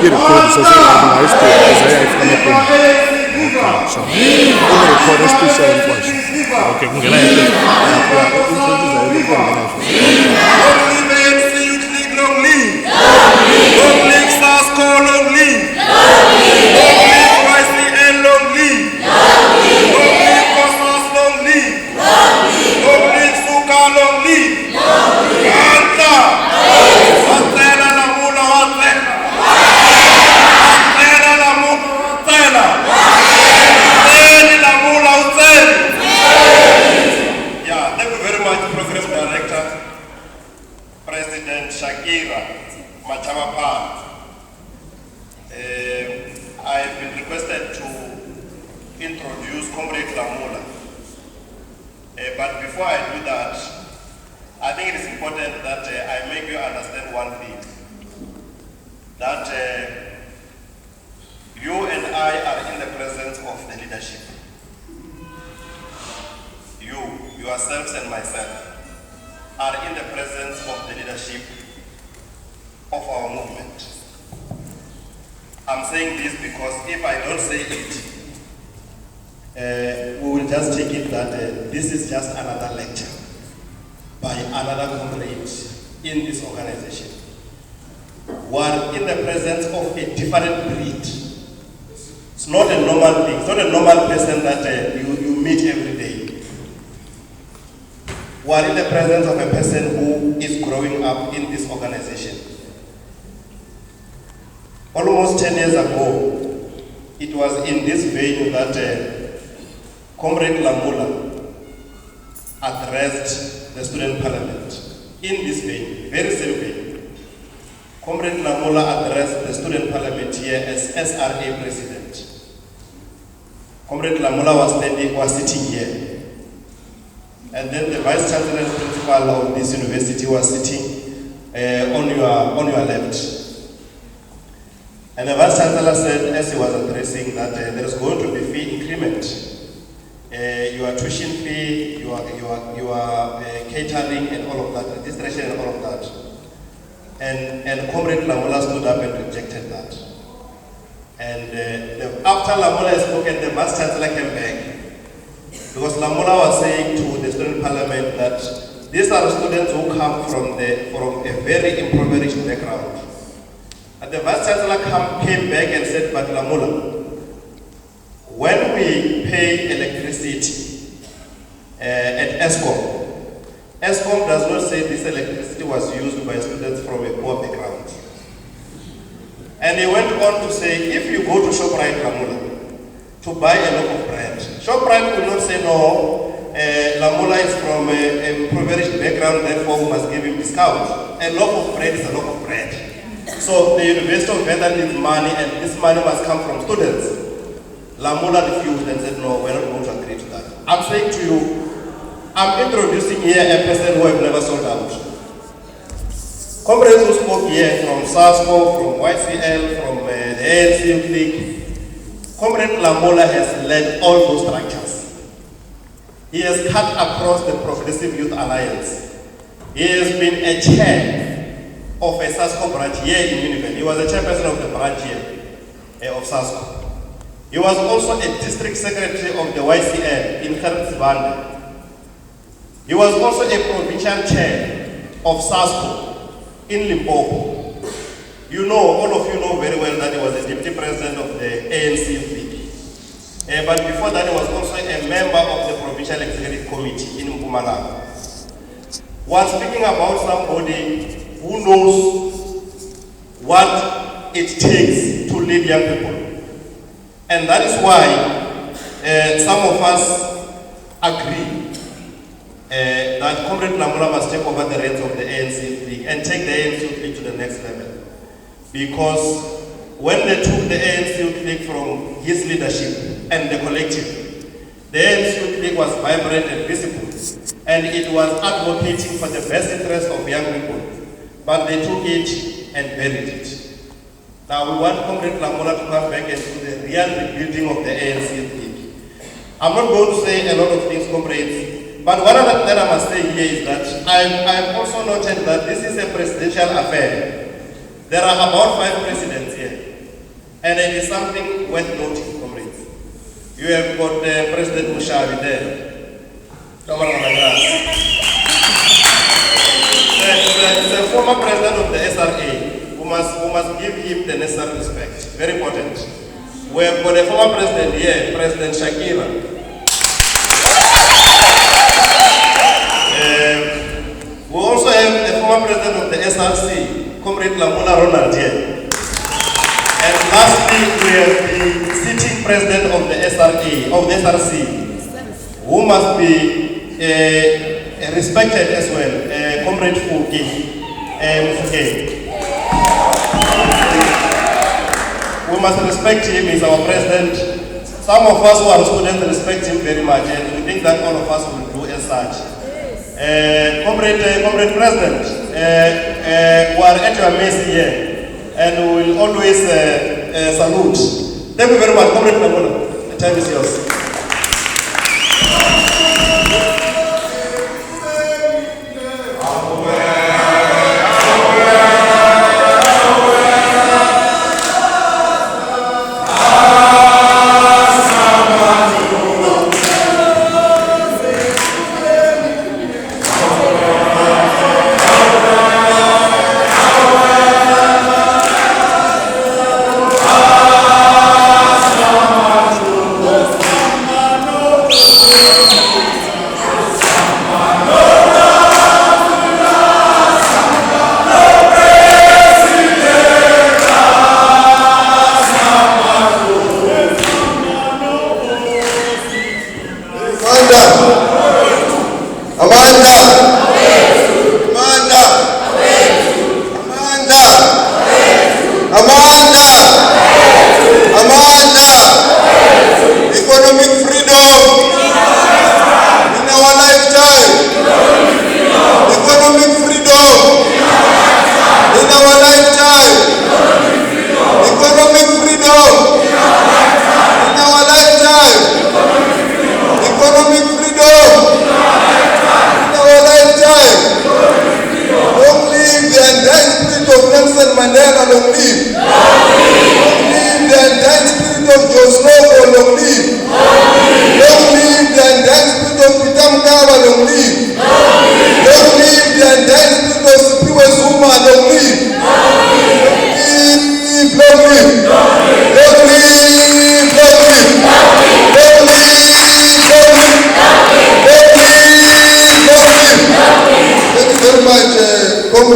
irekhodi saseyabe ngayisibheki zayayifika amaphepha so urekhodi esipisa yenkwasha Okay, kungena yini? President Shakira Machamapal. I have been requested to introduce Comrade Lamula. But before I do that, I think it is important that I make you understand one thing. That you and I are in the presence of the leadership. You, yourselves and myself, are in the presence of the leadership of our movement. I'm saying this because if I don't say it, we will just take it that this is just another lecture by another comrade in this organization. We are in the presence of a different breed. It's not a normal thing. It's not a normal person that you meet every day. We are in the presence of a person who is growing up in this organization. Almost 10 years ago, it was in this venue that Comrade Lamula addressed the student parliament. In this venue, very same venue. Comrade Lamula addressed the student parliament here as SRA president. Comrade Lamula was sitting here. And then the vice chancellor and principal of this university was sitting on your left. And the vice chancellor said, as he was addressing, that there is going to be fee increment. Your tuition fee, your catering and all of that, registration and all of that. And Comrade Lamula stood up and rejected that. And after Lamula had spoken, the vice chancellor came back. Because Lamula was saying to the student parliament that these are students who come from a very impoverished background. And the vice chancellor came back and said, but Lamula, when we pay electricity at ESCOM, ESCOM does not say this electricity was used by students from a poor background. And he went on to say, if you go to ShopRite Lamula to buy a loaf of bread, ShopRite will not say, no, Lamula is from a impoverished background, therefore we must give him discount. A loaf of bread is a loaf of bread. So the University of Venda needs money, and this money must come from students. Lamula refused and said, no, we're not going to agree to that. I'm saying to you, I'm introducing here a person who have never sold out. Comrades who spoke here from SASCO, from YCL, from the ANC clique, Comrade Lamula has led all those structures. He has cut across the Progressive Youth Alliance. He has been a chair of a SASCO branch here in Univen. He was a chairperson of the branch here of SASCO. He was also a district secretary of the YCL in Germisbande. He was also a provincial chair of SASCO in Limpopo. You know, all of you know very well that he was the deputy president of the ANC League. But before that, he was also a member of the provincial executive committee in Mpumalanga. While speaking about somebody who knows what it takes to lead young people. And that is why some of us agree that Comrade Lamula must take over the reins of the ANC League and take the ANC League to the next level. Because when they took the ANC League from his leadership and the collective, the ANC League was vibrant and visible, and it was advocating for the best interest of young people. But they took it and buried it. Now we want Comrade Lamula to come back and do the real rebuilding of the ANC League. I'm not going to say a lot of things, comrades, but one of that I must say here is that I've also noted that this is a presidential affair. There are about 5 presidents here. And it is something worth noting, comrades. You have got President Mushavi there. The former president of the SRA, who must give him the necessary respect. Very important. We have got a former president here, President Shakira. We also have the former president of the SRC, Comrade Lamola Ronald here. And lastly, we have the sitting president of the SRC, who must be respected as well, Comrade Fuki. We must respect him, he's our president. Some of us who are students respect him very much, and we think that all of us will do as such. Comrade President, we are at your mercy here, and we will always salute. Thank you very much, Comrade Lamola. The time is yours.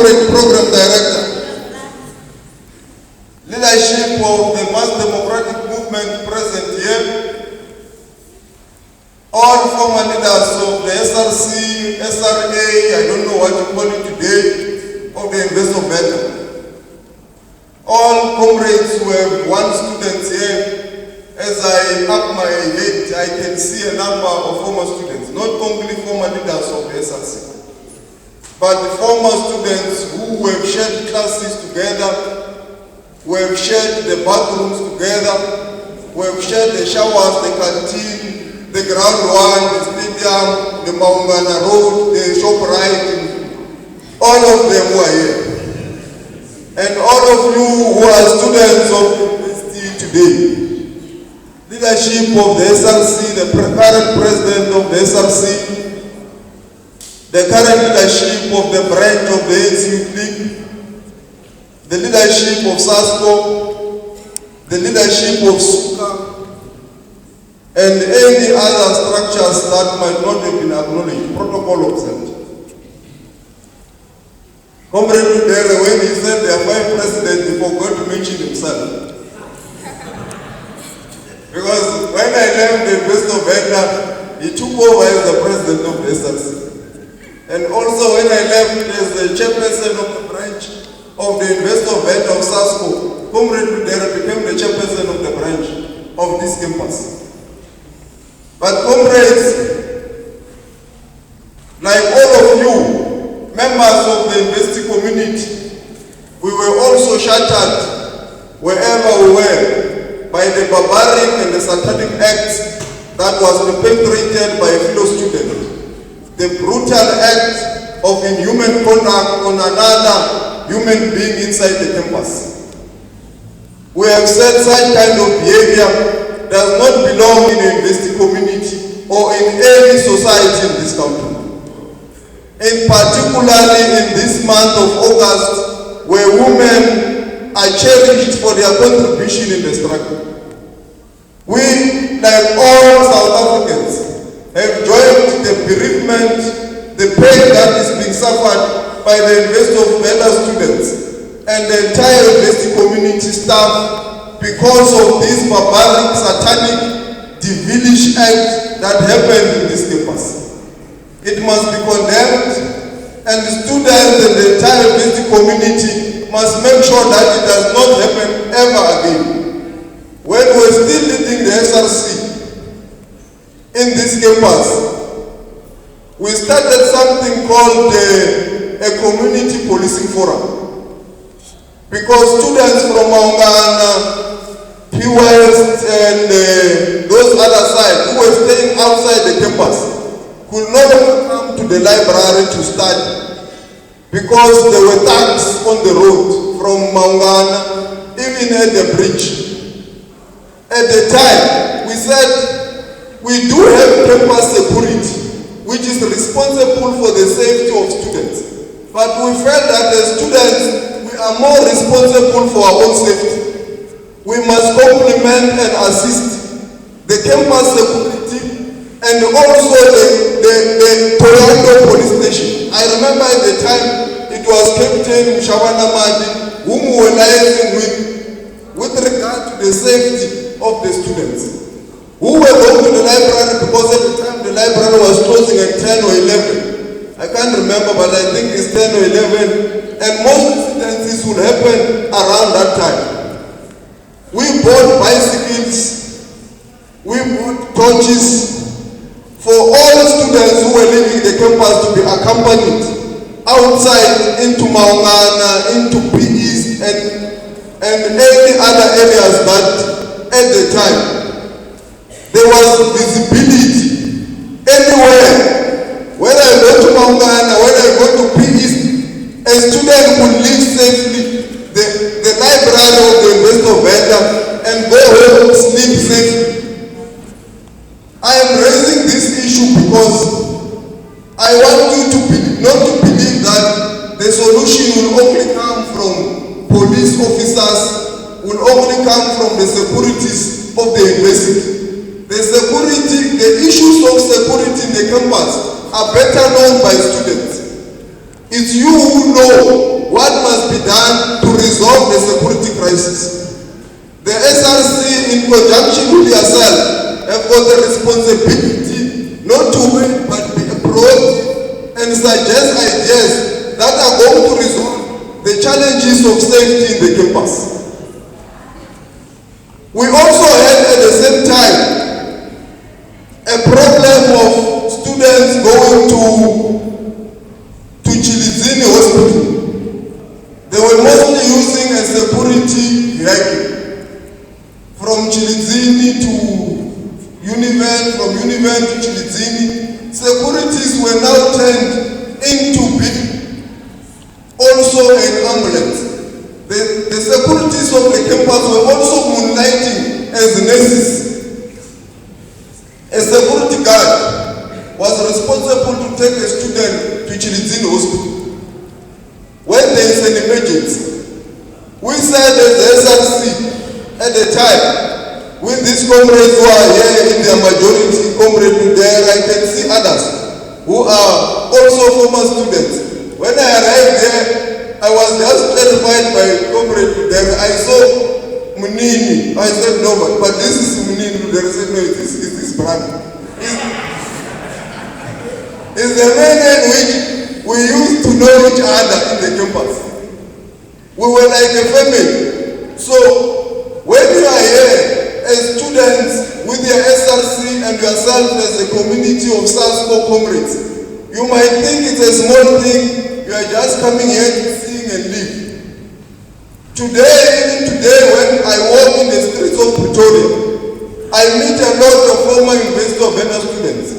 Program Director, leadership of the Mass Democratic Movement present here, all former leaders of the SRC, SRA, I don't know what you call it today, of the Investor Better, all comrades who have one student here. As I up my head, I can see a number of former students, not only former leaders of the SRC, but the former students who have shared classes together, who have shared the bathrooms together, who have shared the showers, the canteen, the ground one, the stadium, the Maungana Road, the ShopRite, all of them who are here. And all of you who are students of the university today, leadership of the SRC, the current president of the SRC, the current leadership of the branch of the ANC League, the leadership of SASCO, the leadership of SUKA, and any other structures that might not have been acknowledged, protocol observed. Comrade Ludere, when he said there are 5 presidents, he forgot to mention himself. Because when I left the Investor Better, he took over as the president of the SRC. And also when I left as the chairperson of the branch of the Investor Better of SASCO, Comrade Ludere became the chairperson of the branch of this campus. But comrades, like all of you, members of the university community, we were also shattered wherever we were by the barbaric and the satanic acts that was perpetrated by a fellow student. The brutal act of inhuman conduct on another human being inside the campus. We have said such kind of behavior does not belong in a university community or in any society in this country. And particularly in this month of August, where women are cherished for their contribution in the struggle. We, like all South Africans, have joined the bereavement, the pain that is being suffered by the University of Venda students and the entire university community staff because of this barbaric, satanic, devilish act that happened in this campus. It must be condemned, and the students and the entire university community must make sure that it does not happen ever again. When we were still leading the SRC in this campus, we started something called a community policing forum. Because students from Maungana, P West, and those other sides who were staying outside the campus could not come to the library to study because there were thugs on the road from Maungana, even at the bridge. At the time, we said we do have campus security, which is responsible for the safety of students. But we felt that as students, we are more responsible for our own safety. We must complement and assist the campus security and also the Toronto police station. I remember at the time, it was Captain Mshawana Madi, whom we were liaising with regard to the safety of the students who were going to the library, because at the time the library was closing at 10 or 11. I can't remember, but I think it's 10 or 11, and most incidences would happen around that time. We bought bicycles, we bought torches for all students who were leaving the campus to be accompanied outside into Maungana, into PEs, and any other areas that at the time there was visibility anywhere. When I go to Maungana, when I go to PEs, a student could leave safely the library of the University of Venda and go home, sleep safely. I am raising this issue because I want you to not to believe that the solution will only come from police officers, will only come from the securities of the university. The issues of security in the campus are better known by students. It's you who know what must be done to resolve the security crisis. The SRC, in conjunction with yourself, have got the responsibility not to wait but be approached and suggest ideas that are going to resolve the challenges of safety in the campus. We also had at the same time a problem of students going to Chilizini Hospital. They were mostly using a security vehicle from Chilizini to Univen, from Univen to Chilizini. Securities were now turned into being also an ambulance. The securities of the campus were also moonlighting as nurses. A security guard was responsible to take a student to Chilizini Hospital. When there is an emergency, we said as the SRC at the time, with these comrades who are here in their majority, comrades there, I can see others who are also former students. When I arrived there, I was just clarified by comrade there. I saw Munini. I said, no, but this is Munini. There said, no, it is his brother. It's the manner in which we used to know each other in the campus. We were like a family. So, when you are here as students with your SRC and yourself as a community of SASCO comrades, you might think it's a small thing. You are just coming here to sing and live. Today, even today, when I walk in the streets of Pretoria, I meet a lot of former University of Venda students.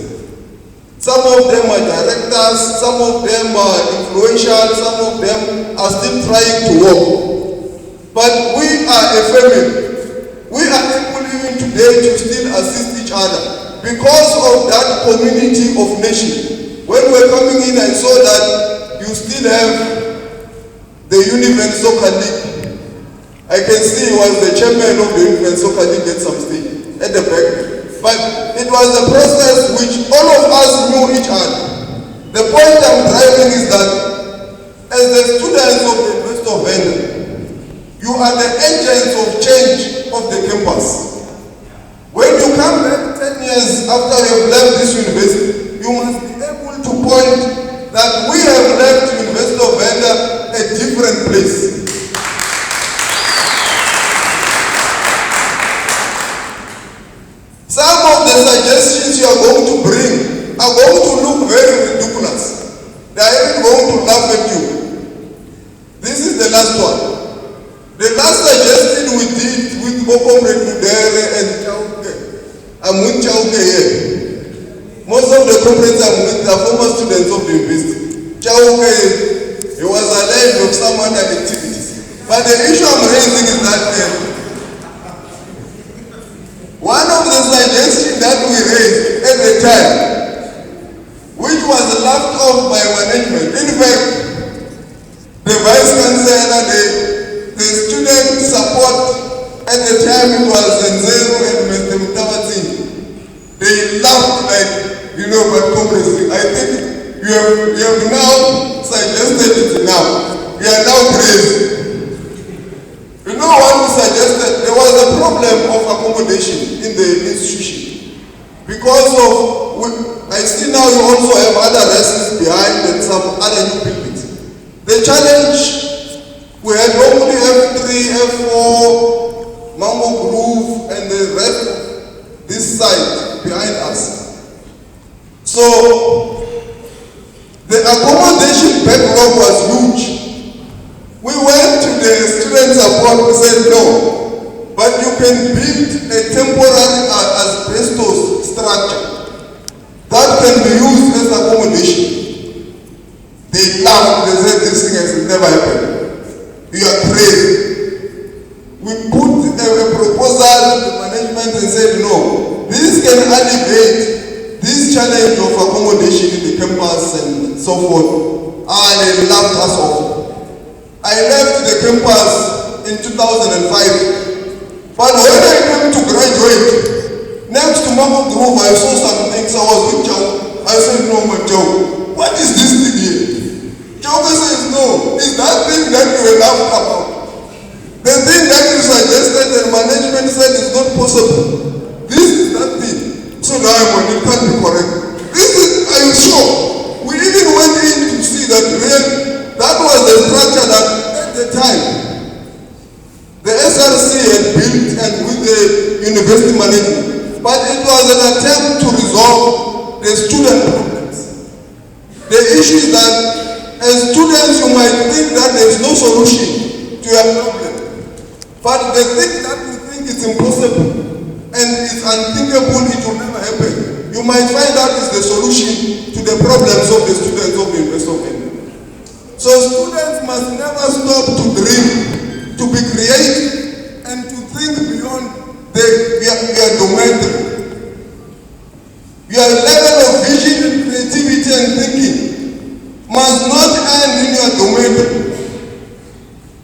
Some of them are directors, some of them are influential, some of them are still trying to work. But we are a family. We are able even today to still assist each other because of that community of nation. When we're coming in, I saw that you still have the Univen Soccer League. I can see he was the chairman of the Univen Soccer League at some stage, at the back. But it was a process which all of us knew each other. The point I'm driving is that as the students of the University of Venda, you are the agents of change of the campus. When you come back 10 years after you have left this university, you must be able to point that we have left University of Venda a different place. Some of the suggestions you are going to bring are going to look very ridiculous. They are even going to laugh at you. This is the last one. The last suggestion we did with Comrade Mudere and Chauke, I'm with Chauke here. Most of the comrades I'm with are former students of the university. Chauke, he was alive of some other activities. But the issue I'm raising is that one of the suggestions that we raised at the time, which was laughed off by management, in fact, the vice chancellor, the student support at the time, it was Nzeru and Mr. Mutawati. They laughed like, but comrades, I think you have now suggested it now. We are now crazy. What we suggested, there was a problem of accommodation in the institution. Because of, I see now you also have other residents behind and some other new buildings. The challenge, we had normally F3, F4, Mango Groove, and the rest of this side behind us. So, the accommodation backlog was huge. We went to the student support, we said no, but you can build a temporary asbestos structure that can be used as accommodation. They laughed, they said this thing has never happened. You are crazy. We put a proposal to the management and said no, this can alleviate this challenge of accommodation in the campus and so forth. And they laughed us off. I left the campus in 2005, but when I came to graduate, next to Mango Groove, I saw some things. I was with Joe. I said, no, but Joe, what is this thing here? Joe says, no, it's that thing that you were laughed about. The thing that you suggested and management said is not possible. This is that thing. So now it can't be correct. This is, are you sure? We even went in to see that that was the structure that at the time the SRC had built and with the university management. But it was an attempt to resolve the student problems. The issue is that as students you might think that there is no solution to your problem. But the thing that you think is impossible and is unthinkable, it will never happen. You might find that is the solution to the problems of the students of the University of Venda. So students must never stop to dream, to be creative, and to think beyond their domain. Your level of vision and creativity and thinking must not end in your domain.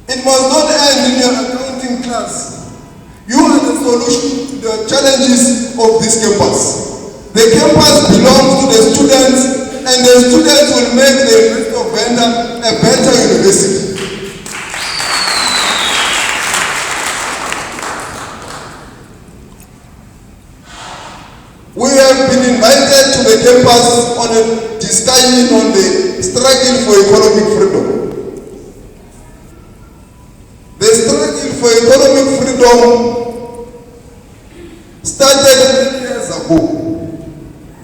It must not end in your accounting class. You are the solution to the challenges of this campus. The campus belongs to the students, and the students will make the University of Venda a better university. We have been invited to the campus on a discussion on the struggle for economic freedom. The struggle for economic freedom started years ago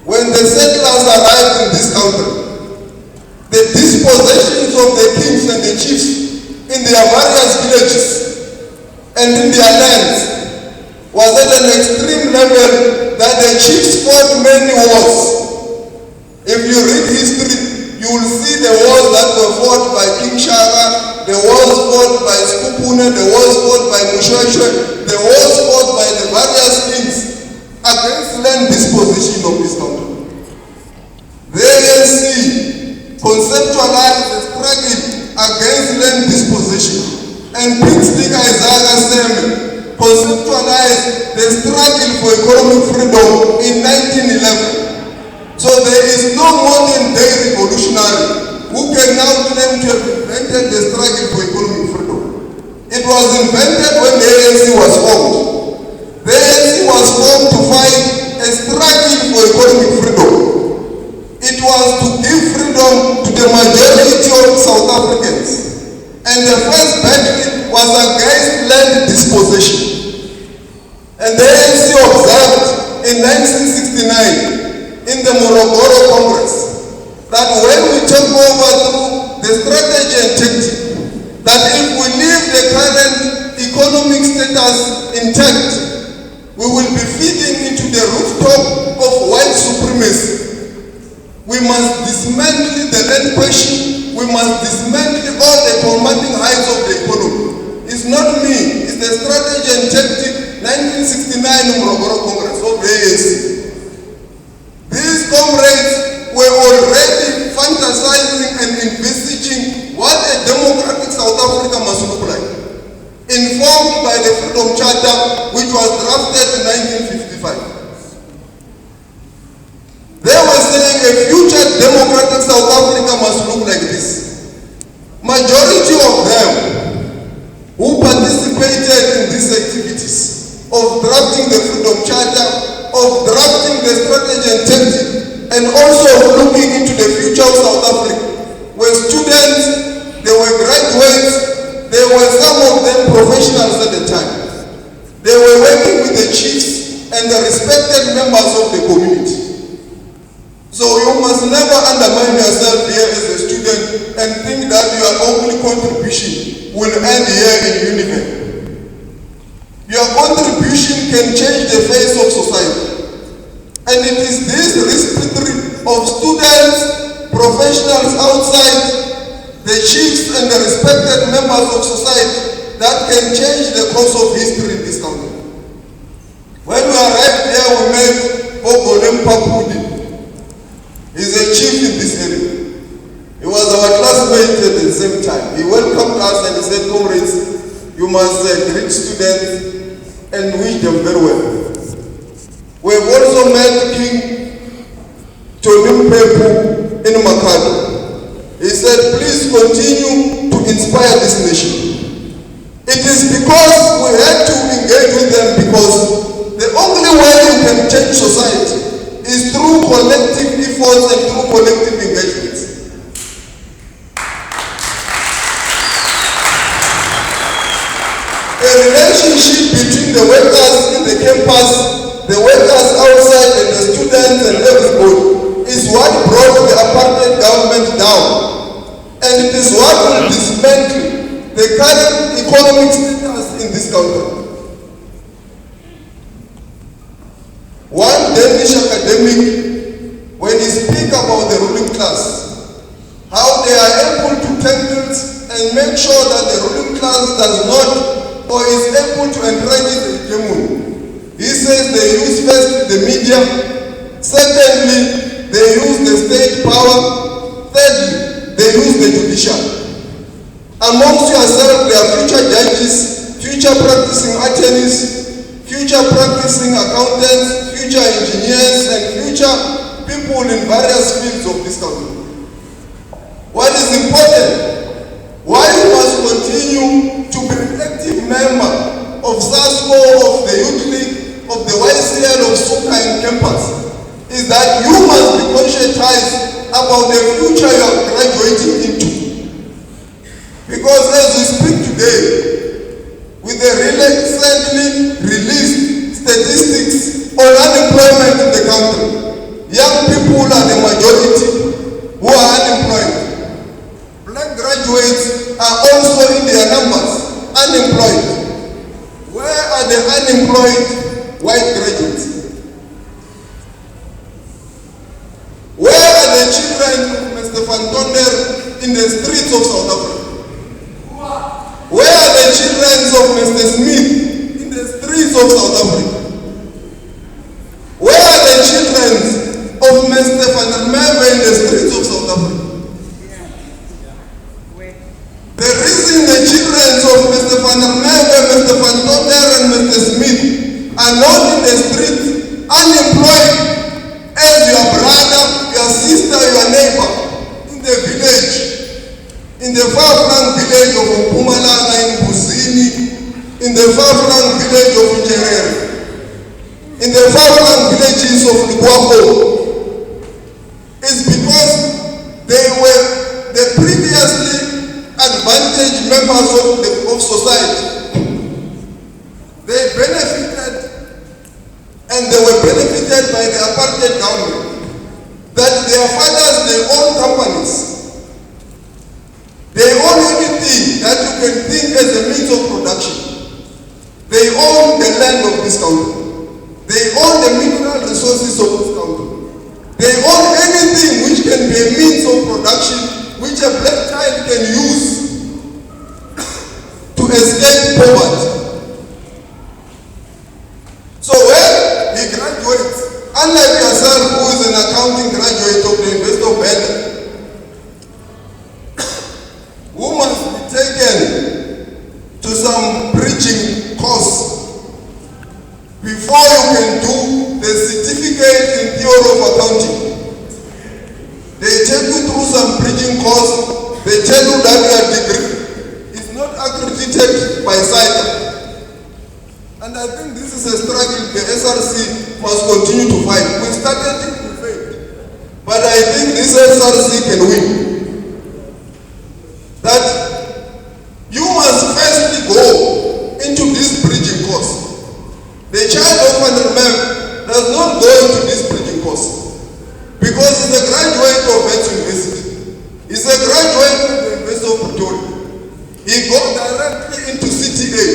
when the settlers arrived in this country. The dispossessions of the kings and the chiefs in their various villages and in their lands was at an extreme level that the chiefs fought many wars. If you read history, you will see the wars that were fought by King Shaka, the wars fought by Skupune, the wars fought by Mushweshwe, the wars fought by the various kings against land disposition of this country. The ANC conceptualized the struggle against land disposition, and Prince Isaiah Seme conceptualized the struggle for economic freedom in 1911. So there is no modern day revolutionary who can now claim to have invented the struggle for economic freedom. It was invented when the ANC was formed. The ANC was formed to fight a struggle for economic freedom. It was to give freedom to the majority of South Africans. And the first battle was against land disposition. And the ANC observed in 1969 in the Morogoro Congress that when we took over through the strategy and tactic, that if we leave the current economic status intact, we will be feeding into the rooftop of white supremacy. We must dismantle the land question. We must dismantle all the commanding heights of the economy. It's not me, it's the strategy and tactic 1969 Morogoro Congress of the ANC. These comrades were already fantasizing and envisaging what a democratic South Africa must look like, informed by the Freedom Charter, which was drafted in 1955. They were saying a future democratic South Africa must look like this. Majority of them who participated in these activities of drafting the Freedom Charter, of drafting the strategy and tactic, and also looking into the future of South Africa, were students, they were graduates, they were some of them professionals at the time. They were working with the chiefs and the respected members of the community. So you must never undermine yourself here as a student and think that your only contribution will end here in Univen. Your contribution can change the face of society. And it is this respiratory of students, professionals outside, the chiefs and the respected members of society that can change the course of history in this country. When we arrived here, we met Ogolem Papudi. He's a chief in this area. He was our classmate at the same time. He welcomed us and he said, comrades, you must greet students and wish them very well. We have also met King Tony Mpepu in Makado. He said, please continue to inspire this nation. It is because we had to engage with them, because the only way we can change society is through collective efforts and through collective engagements. A relationship between the workers in the campus, the workers outside, and the students and everybody is what brought the apartheid government down. And it is what will dismantle the current economic status in this country. One Danish academic, when he speaks about the ruling class, how they are able to tangle and make sure that the ruling class does not or is able to encourage the hegemony. He says they use first the media, secondly, they use the state power, thirdly, they use the judiciary. Amongst yourselves, there are future judges, future practicing attorneys, future practicing accountants, future engineers, and future people in various fields of this country. What is important? Why you must continue to be an active member of SASCO, of the Youth League, of the YCL, of SUKA and campus, is that you must be conscientized about the future you are graduating into. Because as we speak today, with the recently released statistics on unemployment in the country, young people are the majority who are unemployed. Black graduates are also in their numbers unemployed. Where are the unemployed white graduates? Where are the children of Mr. Van Tonder in the streets of South Africa? of South Africa? Where are the children of Mr. Van der Merwe in the streets of South Africa? The reason the children of Mr. Van der Merwe, Mr. Van Tonder and Mr. Smith are not in the streets, unemployed, as your brother, your sister, your neighbor, in the village, in the far-flung village of Mpumalanga in Busini, in the far-flung village of Njerere, in the far-flung villages of Lukwapo, is because they were the previously advantaged members of society. They benefited, and they were benefited by the apartheid government, that their fathers, they own companies. They own anything that you can think as a means of production. They own the land of this country. They own the mineral resources of this country. They own anything which can be a means of production which a black child can use to escape poverty. So when he graduates, unlike yourself who is an accounting graduate of the Investor Bank, who must be taken to some preaching course before you can do the certificate in theory of accounting. They take you through some preaching course, they tell you that your degree is not accredited by SAITA. And I think this is a struggle the SRC must continue to fight. We started it, we failed. But I think this SRC can win. That you must firstly go into this bridging course. The child of Van der Merwe does not go into this bridging course because he's a graduate of Wits University. He's a graduate of the University of Pretoria. He goes directly into CTA.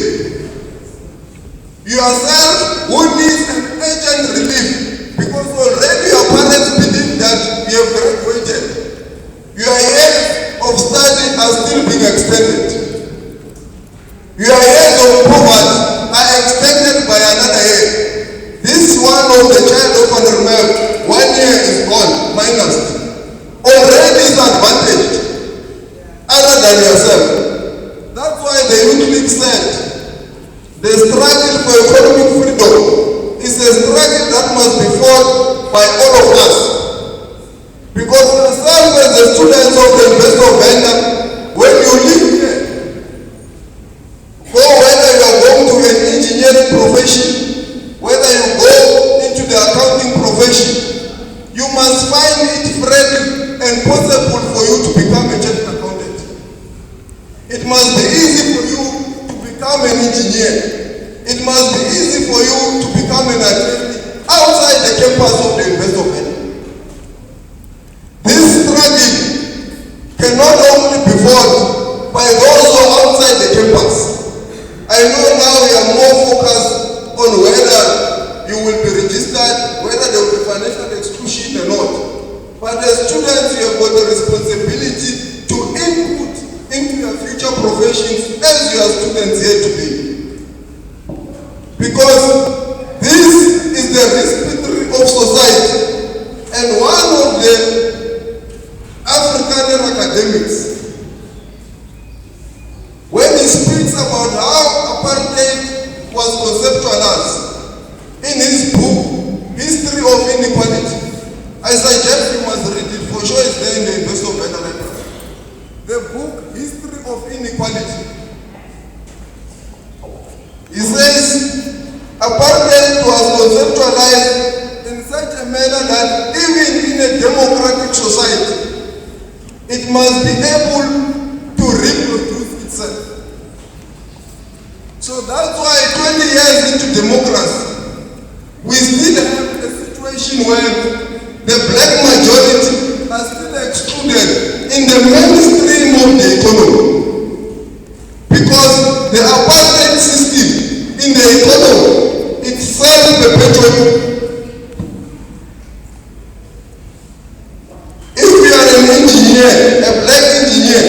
Yourself who needs an urgent relief because already your parents believe that you have graduated. Your years of study are still being extended. Your years of poverty are extended by another year. This one of the child of Van der Merwe, 1 year is gone, minus. Already is advantaged, other than yourself. That's why the Youth League said, the struggle for economic freedom is a struggle that must be fought by all of us. Because yourself as the students of the Investor Bank, when you live here, go whether you are going to an engineering profession, whether you go into the accounting profession, you must find it friendly and possible for you to become a chartered accountant. It must be easy for you to become an engineer. It must be easy for you to become an attorney outside the campus of the Investor Bank. This struggle cannot only be fought by those who are outside the campus. I know now we are more focused on whether you will be registered, whether there will be financial exclusion or not. But as students, you have got the responsibility to input into your future professions as you are students here today. Because this is the respiratory of society. And one of the African academics, when he speaks about how apartheid was conceptualized in his book, History of Inequality, I suggest you must read it, for sure it's there in the Investor Bank Library. The book, History of Inequality. He says, apartheid was conceptualized in such a manner that even in a democratic society, it must be able to reproduce itself. So that's why 20 years into democracy, we still have a situation where the black majority are still excluded in the mainstream of the economy. Because the apartheid system in the economy itself perpetuates. If you are an engineer, a black engineer,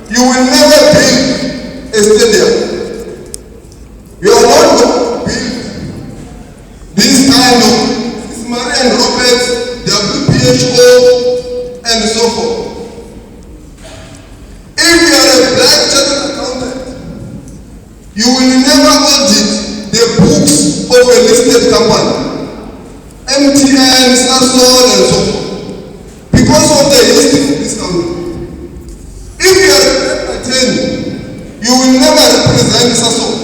you will never build a stadium. You are not going to build You will never audit the books of a listed company, MTN, Sasol, and so forth, because of the history of this company. If you are a attorney, you will never represent Sasol,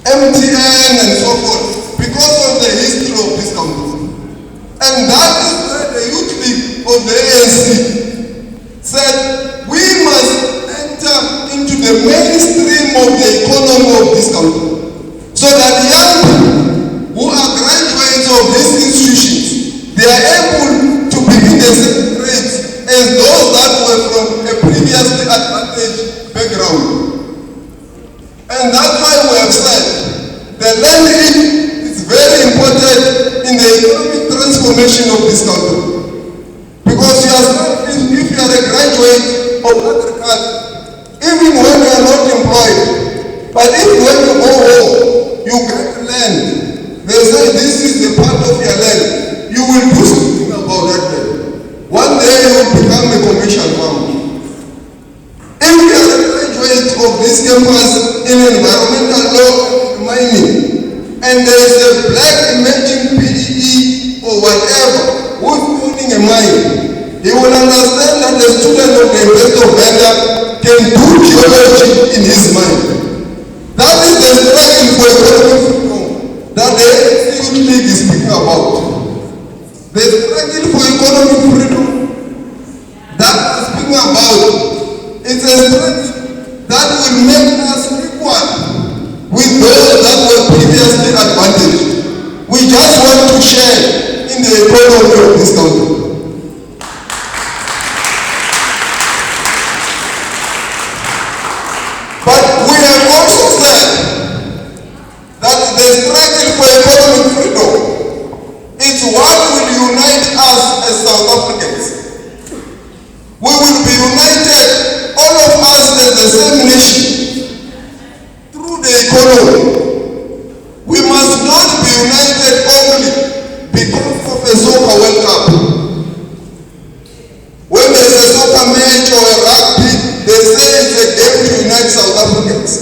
MTN, and so forth, because of the history of this company. And that is where the youth league of the ANC said, we must enter into the mainstream of the economy of this country, so that young people who are graduates of these institutions, they are able to be in the same grades as those that were from a previously advantaged background. And that's why we have said the land is very important in the economic transformation of this country. Because if you are a graduate of agriculture, even when you are not employed, but if when you go home, you get land, they say this is the part of your land, you will do something about that land. One day you will become a commercial farmer. If you are a graduate of this campus in environmental law and mining, and there is a black emerging PDE or whatever who is owning a mine, he will understand that the student of the investor vendor can do geology in his mind. That is the struggle for economic freedom that the Youth League is speaking about. The struggle for economic freedom that we are speaking about is a struggle that will make us equal with those that were previously advantaged. We just want to share in the economy of this country. But we have also said that the struggle for economic freedom is what will unite us as South Africans. We will be united, all of us as the same nation, through the economy. We must not be united only because of a soccer World Cup. When there is a soccer match or a rugby, they say it's a game to unite South Africans.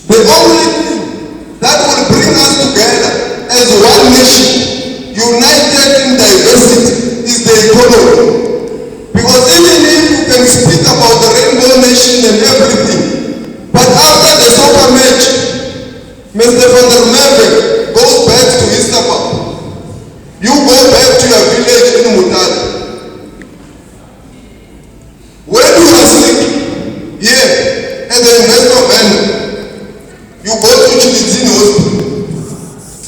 The only thing that will bring us together as one nation, united in diversity, is the economy. Because even if you can speak about the rainbow nation and everything, but after the soccer match, Mr. Van der Merwe goes back to his suburb. You go back to your village in Mutale. When you are sick, here at the investor vendor, you go to Chilizini Hospital.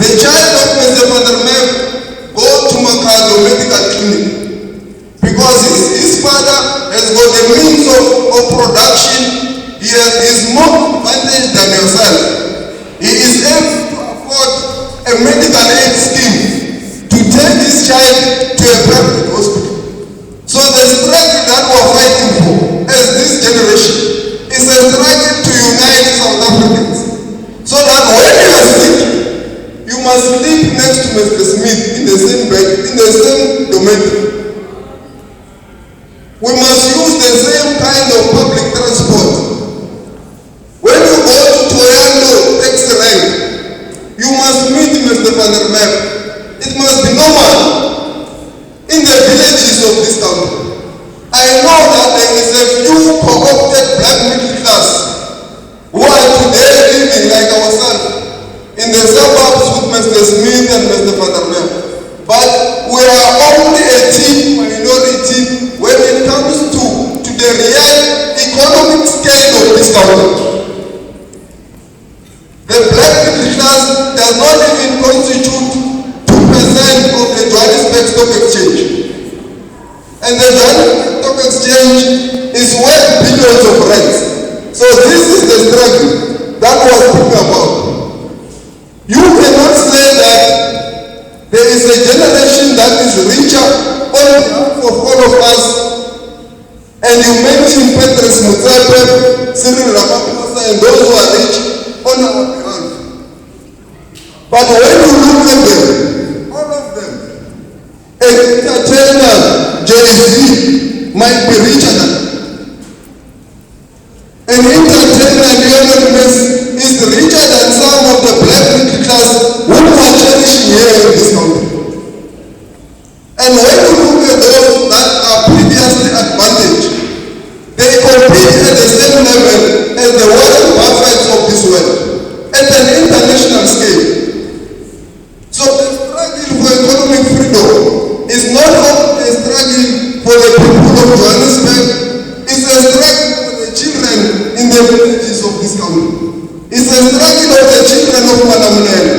The child of Mr. Van der Merwe go to Makado Medical Clinic because his father has got the means of production. He is more advantaged than yourself. He is able to afford a medical aid scheme to take his child to a private hospital. So the struggle that we are fighting for as this generation is a struggle to unite South Africans. So that when you are sick, you must sleep next to Mr. Smith in the same bed, in the same dormitory. We must use the same kind of public transport. When you go to Toyando taxi rank, you must meet Mr. Van der Merwe. It must be normal in the villages of this country. I know that there is a few co-opted black middle class who are today living like ourselves in the suburbs with Mr. Smith and Mr. Van der Merwe. But we are only a team minority when it comes to the real economic scale of this country. The black middle class does not even constitute 2% of the Johannesburg Stock Exchange. And the Johannesburg Stock Exchange is worth billions of rands. So this is the struggle that was talking about. You cannot say that there is a generation that is richer on behalf of all of us, and you mention Patrice Motsepe, Cyril Ramaphosa, and those who are rich on our behalf. But when you look at them, all of them, an entertainer, Jay-Z, might be richer than an entertainer, Lionel Messi, It's a struggle of the children of Manamunela.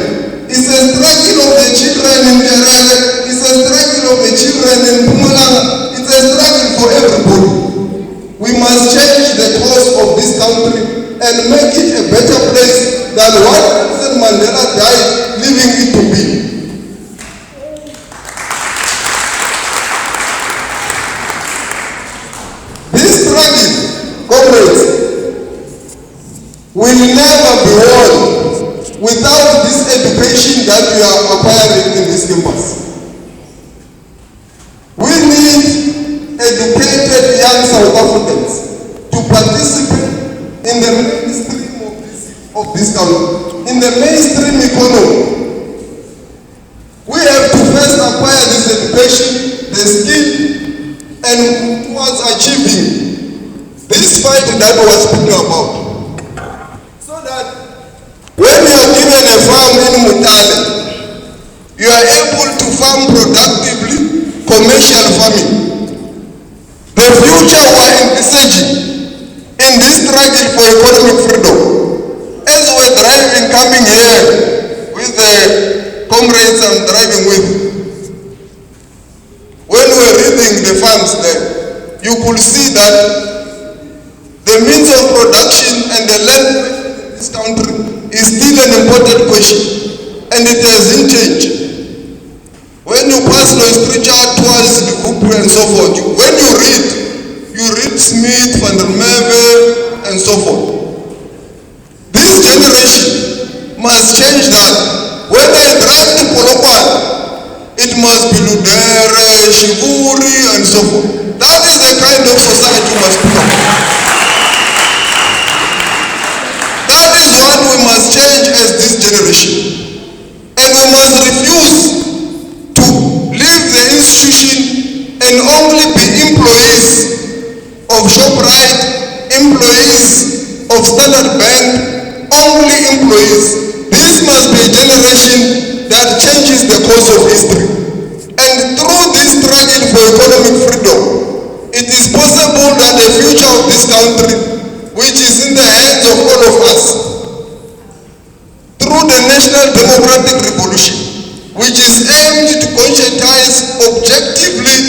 It's a struggle of the children in Kerala. It's a struggle of the children in Pumalanga. It's a struggle for everybody. We must change the course of this country and make it a better place than what Nelson Mandela died leaving it to be. This struggle, comrades, will never be won without this education that we are acquiring in this campus. We need educated young South Africans to participate in the mainstream of this country, in the mainstream economy. We have to first acquire this education, the skill, and towards achieving this fight that we are speaking about. So that when you are given a farm in Mutale, you are able to farm productively, commercial farming. The future we are envisaging in this struggle for economic freedom. As we were driving, coming here with the comrades I'm driving with, when we were reading the farms there, you could see that the means of production and the land in this country is still an important question, and it hasn't changed. When you pass Louis Richard towards the group and so forth, when you read Smith, Van der Merwe, and so forth. This generation must change that. When they drive the Polokwane, it must be Ludere, Shivuri, and so forth. That is the kind of society we must become. That is what we must change as this generation. And we must refuse to leave the institution and only be employees of ShopRite, employees of Standard Bank, only employees. This must be a generation that changes the course of history. And through this struggle for economic freedom, it is possible that the future of this country, which is in the hands of all of us, through the National Democratic Revolution, which is aimed to conscientize objectively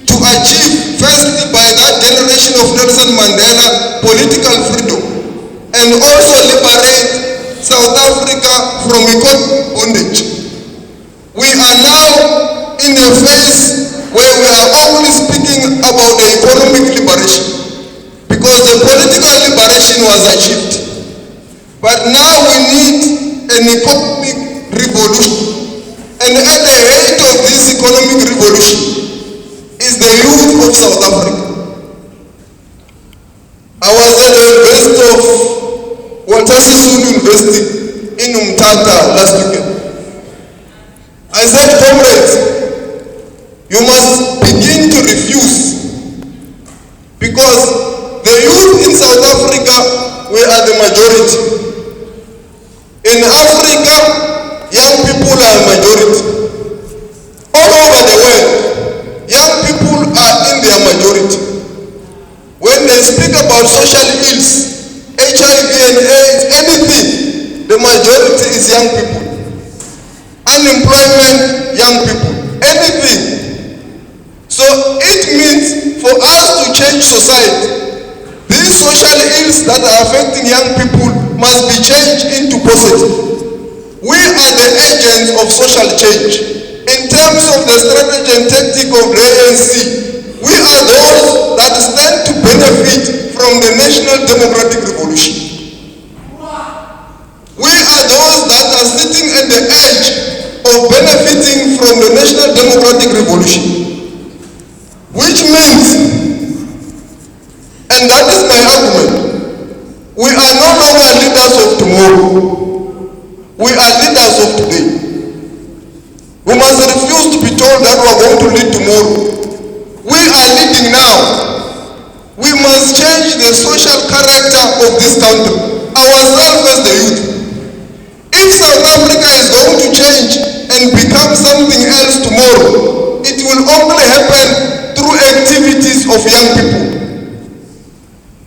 to achieve, firstly by that generation of Nelson Mandela, political freedom, and also liberate South Africa from economic bondage. We are now in a phase where we are only speaking about the economic liberation, because the political liberation was achieved. But now we need an economic revolution. And at the height of this economic revolution is the youth of South Africa. I was at the University of Walter Sisulu University in Umtata last weekend. I said, comrades, you must begin to refuse, because the youth in South Africa, we are the majority. In Africa, young people are a majority. All over the world, young people are in their majority. When they speak about social ills, HIV and AIDS, anything, the majority is young people. Unemployment, young people, anything. So it means for us to change society, these social ills that are affecting young people must be changed into positive. We are the agents of social change. In terms of the strategy and tactic of the ANC, we are those that stand to benefit from the National Democratic Revolution. We are those that are sitting at the edge of benefiting from the National Democratic Revolution. Which means, and that is my argument, we are no longer leaders of tomorrow. We are leaders of today. We must refuse to be told that we are going to lead tomorrow. We are leading now. We must change the social character of this country, ourselves as the youth. If South Africa is going to change and become something else tomorrow, it will only happen through activities of young people.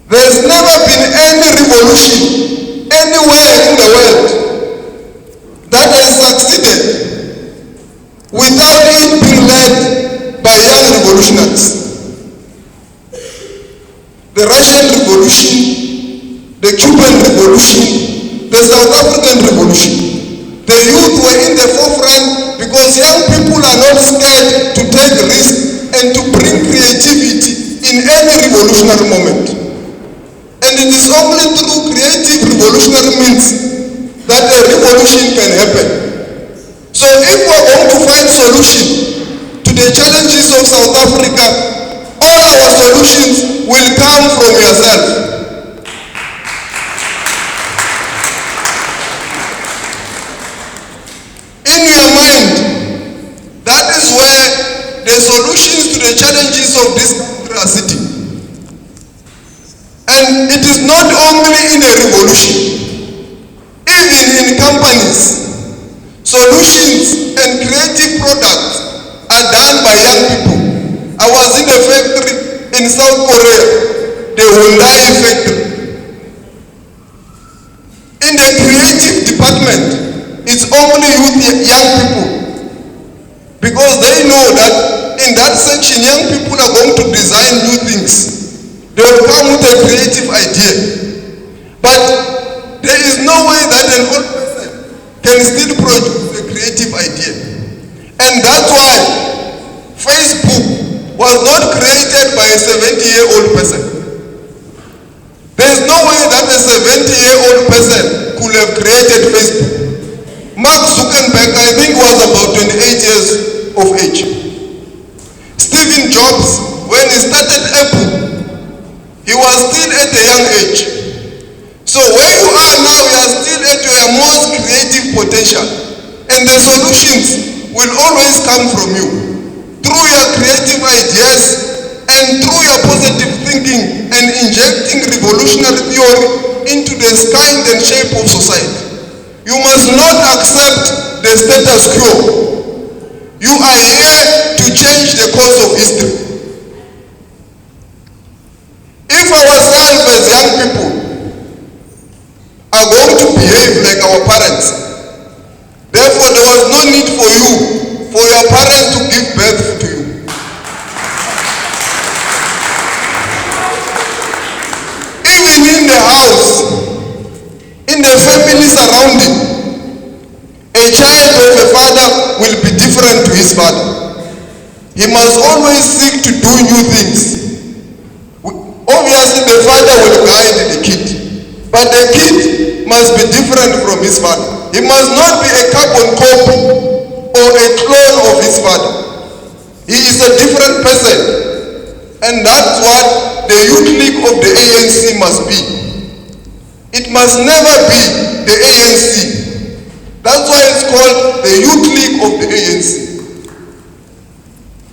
There's never been any revolution, the Russian Revolution, the Cuban Revolution, the South African Revolution. The youth were in the forefront because young people are not scared to take risks and to bring creativity in any revolutionary moment. And it is only through creative revolutionary means that a revolution can happen. So if we're going to find solution to the challenges of South Africa, all our solutions will come from yourself. In your mind, that is where the solutions to the challenges of this country are sitting. And it is not only in a revolution, even in companies, solutions and creative products are done by young people. I was in a factory in South Korea, the Hyundai factory. In the creative department, it's only youth, young people, because they know that in that section, young people are going to design new things. They will come with a creative idea. But there is no way that an old person can still produce a creative idea. And that's why Facebook was not created by a 70-year-old person. There is no way that a 70-year-old person could have created Facebook. Mark Zuckerberg, I think, was about 28 years of age. Steve Jobs, when he started Apple, he was still at a young age. So where you are now, you are still at your most creative potential. And the solutions will always come from you. Through your creative ideas and through your positive thinking and injecting revolutionary theory into the kind and shape of society. You must not accept the status quo. You are here to change the course of history. If ourselves as young people are going to behave like our parents, therefore there was no need for you, for your parents to give birth to you. Even in the house, in the family surrounding, a child of a father will be different to his father. He must always seek to do new things. Obviously, the father will guide the kid, but the kid must be different from his father. He must not be a carbon copy or a clone of his father. He is a different person, and that's what the Youth League of the ANC must be. It must never be the ANC. That's why it's called the Youth League of the ANC.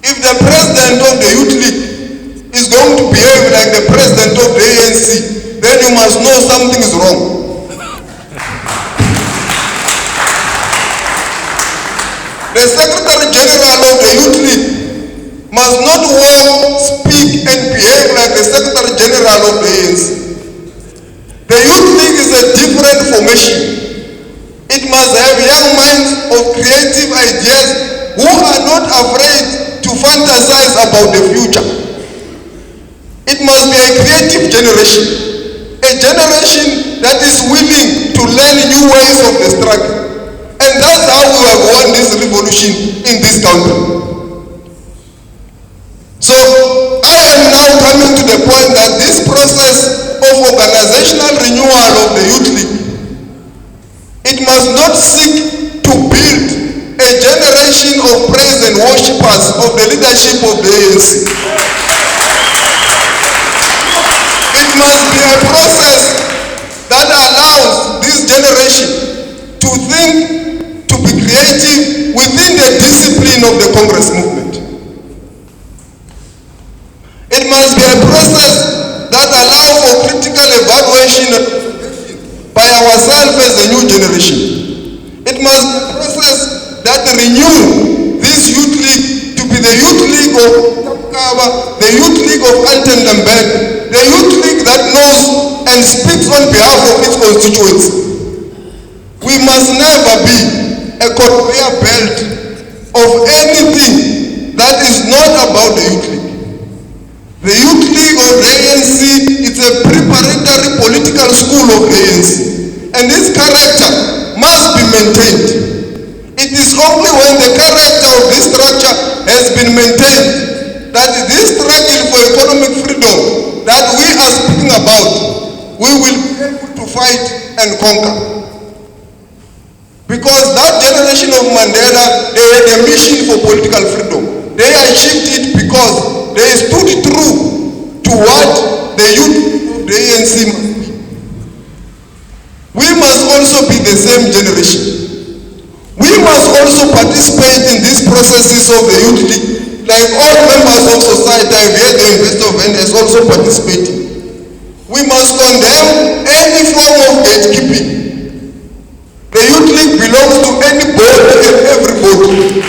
If the president of the Youth League is going to behave like the president of the ANC, then you must know something is wrong. The Secretary General of the Youth League must not walk, speak and behave like the Secretary General of the ANC. The Youth League is a different formation. It must have young minds of creative ideas who are not afraid to fantasize about the future. It must be a creative generation, a generation that is willing to learn new ways of the struggle. And that's how we have won this revolution in this country. So I am now coming to the point that this process of organizational renewal of the Youth League, it must not seek to build a generation of praise and worshippers of the leadership of the ANC. It must be a process that allows this generation to think, to be creative within the discipline of the Congress movement. It must be a process that allows for critical evaluation by ourselves as a new generation. It must be a process that renew this Youth League to be the Youth League of Kapkaba, the Youth League of Altendenberg, the Youth League that knows and speaks on behalf of its constituents. We must never be a conveyor belt of anything that is not about the Youth League. The Youth League of the ANC this character must be maintained. It is only when the character of this structure has been maintained that this struggle for economic freedom that we are speaking about, we will be able to fight and conquer. Because that generation of Mandela, they had a mission for political freedom. They achieved it because they stood true to what the youth of the ANC must be. We must also be the same generation. We must also participate in these processes of the Youth League, like all members of society. I've heard the Investor of has also participated. We must condemn any form of gatekeeping. The Youth League belongs to anybody and everybody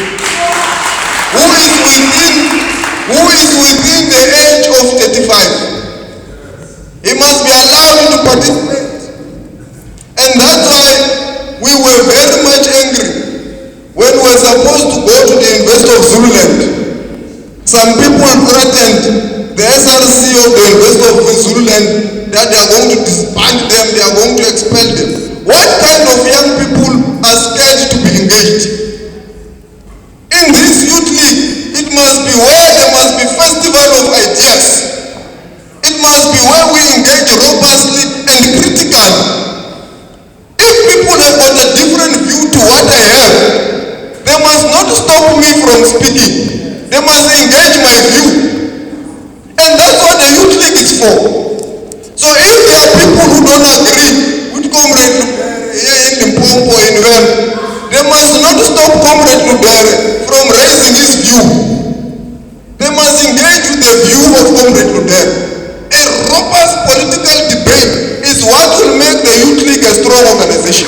who is within the age of 35. He must be allowed to participate. And that's why we were very much angry when we were supposed to go to the Investor of Zululand. Some people threatened the SRC of the Investor of Zululand that they are going to disband them, they are going to expel them. What kind of young people are scared to be engaged? In this Youth League, it must be where there must be festival of ideas. It must be where we engage robustly and critically. If people have got a different view to what I have, they must not stop me from speaking. They must engage my view. And that's what the Youth League is for. So if there are people who don't agree with Comrade Lubere here in Limpopo in Wem, they must not stop Comrade Lubere from raising his view. They must engage with the view of Comrade Lubere. A robust political debate is what will make the Youth League a strong organization.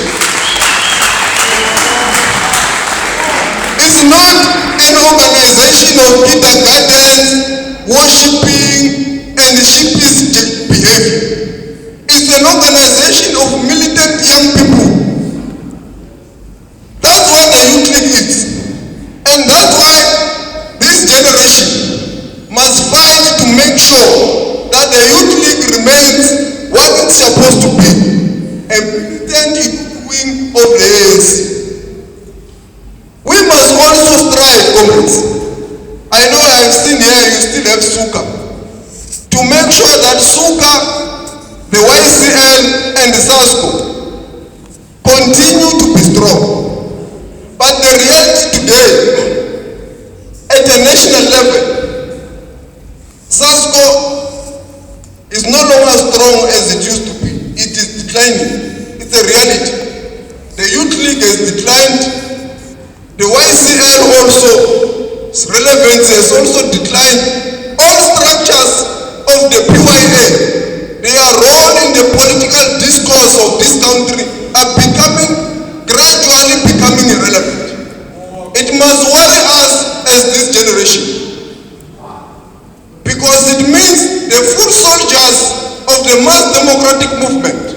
It's not an organization of kindergartens, worshipping, and sheepish behavior. It's an organization of militant young people. That's what the Youth League is. And that's why this generation must fight to make sure that the Youth League remains what it's supposed to be, a militant youth wing of the ANC. We must also strive, comrades. I know I've seen here you still have SUKA. To make sure that SUKA, the YCL and the SASCO continue to be strong. But the reality today, at a national level, SASCO is no longer strong as it used to be. It is declining. It's a reality. The Youth League has declined. The YCL also, its relevance has also declined. All structures of the PYA, their role in the political discourse of this country are gradually becoming irrelevant. It must worry us as this generation, because it means the foot soldiers of the mass democratic movement,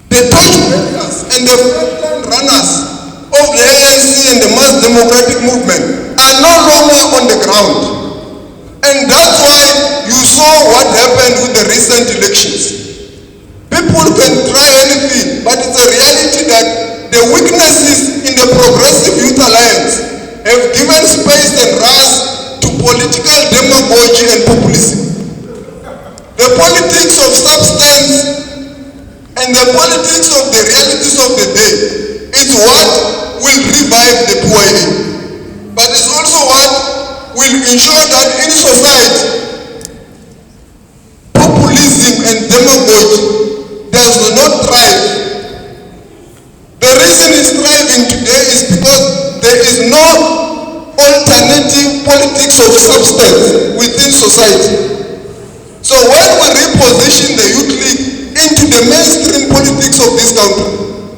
the torchbearers and the frontline runners of the ANC and the mass democratic movement are no longer on the ground. And that's why you saw what happened with the recent elections. People can try anything, but it's a reality that the weaknesses in the Progressive Youth Alliance have given space and rise to political demagogy and populism. The politics of substance and the politics of the realities of the day is what will revive the PYA. But it's also what will ensure that in society, populism and demagogy does not thrive. The reason it's thriving today is because there is no alternative politics of substance within society. So when we reposition the Youth League into the mainstream politics of this country,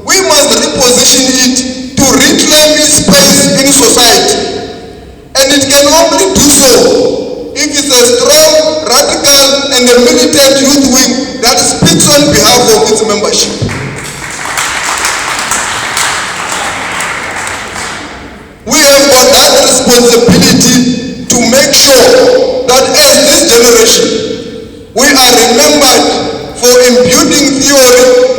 we must reposition it to reclaim its space in society. And it can only do so if it's a strong, radical, and a militant youth wing that speaks on behalf of its membership. We have got that responsibility to make sure that as this generation, we are remembered for imputing theory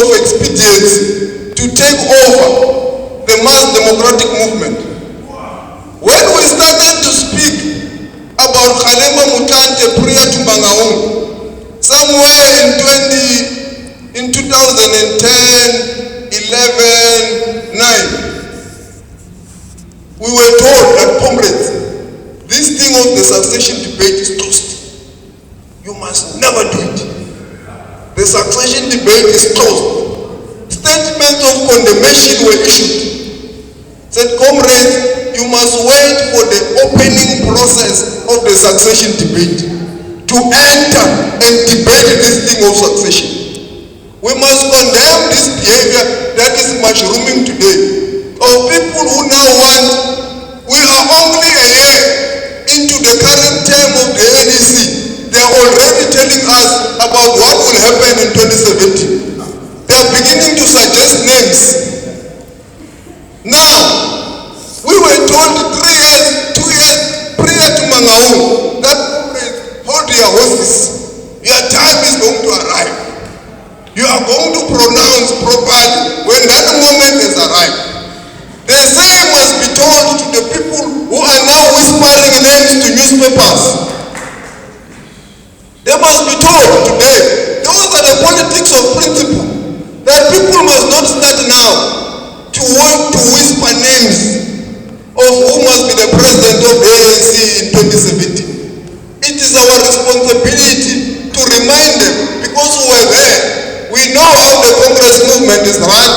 of expediency to take over the mass democratic movement. When we started to speak about Kgalema Motlanthe prior to Mangaung, somewhere in 2010, 11, 9, we were told that, comrades, this thing of the succession debate is toast. You must never do it. The succession debate is closed. Statements of condemnation were issued. Said, comrades, you must wait for the opening process of the succession debate to enter and debate this thing of succession. We must condemn this behavior that is mushrooming today. Of people who now want, we are only a year into the current term of the NEC. They are already telling us about what will happen in 2017. They are beginning to suggest names. Now, we were told 3 years, 2 years prior to Mangaung that, hold your horses. Your time is going to arrive. You are going to pronounce properly when that moment has arrived. The same must be told to the people who are now whispering names to newspapers. They must be told today. Those are the politics of principle. That people must not start now to want to whisper names of who must be the president of the ANC in 2017. It is our responsibility to remind them, because we were there. We know how the Congress movement is run.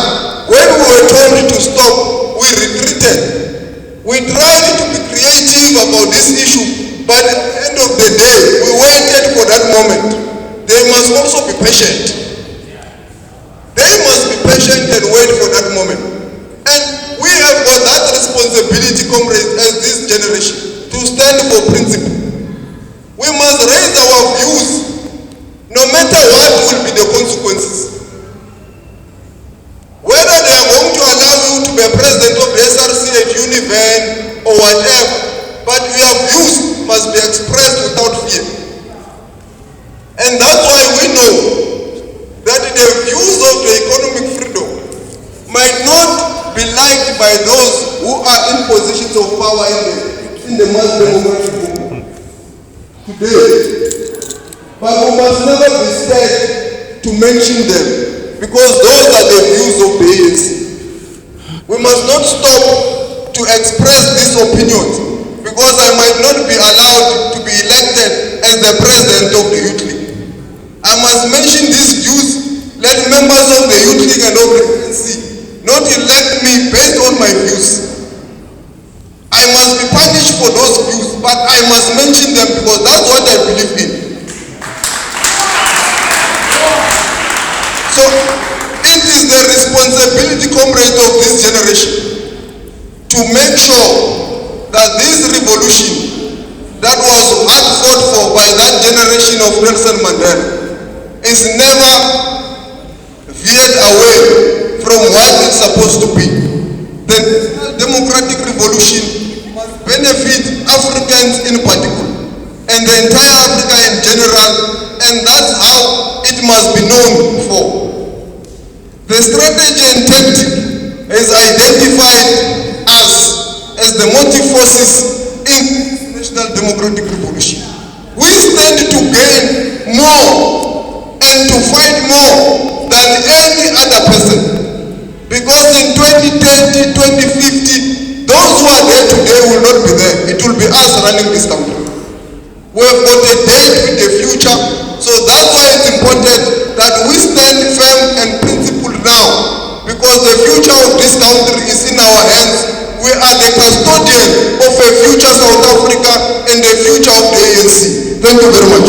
When we were told to stop, we retreated. We tried to be creative about this issue, but at the end of the day, we waited for that moment. They must also be patient. They must be patient and wait for that moment. And we have got that responsibility, comrades, as this generation, to stand for principle. We must raise our views, no matter what will be the consequences. Whether they are going to allow you to be a president of the SRC at Univen or whatever, but your views must be expressed without fear. And that's why we know that the views of the economic freedom might not be liked by those who are in positions of power in the mass democratic movement today. But we must never be scared to mention them, because those are the views of the ANC. We must not stop to express these opinions, because I might not be allowed to be elected as the president of the Youth League. I must mention these views. Let members of the Youth League and of the ANC not elect me based on my views. I must be punished for those views, but I must mention them because that's what I believe in. So it is the responsibility, comrades, of this generation to make sure that this revolution that was hard fought for by that generation of Nelson Mandela is never veered away from what it's supposed to be. The democratic revolution must benefit Africans in particular and the entire Africa in general, and that's how it must be known for. The strategy and tactic is identified as the motive forces in this national democratic revolution. We stand to gain more and to fight more than any other person, because in 2030, 2050, those who are there today will not be there. It will be us running this country. We have got a date with the future, so that's why it's important that we stand firm and principled now, because the future of this country is in our hands. We are the custodian of a future South Africa and the future of the ANC. Thank you very much.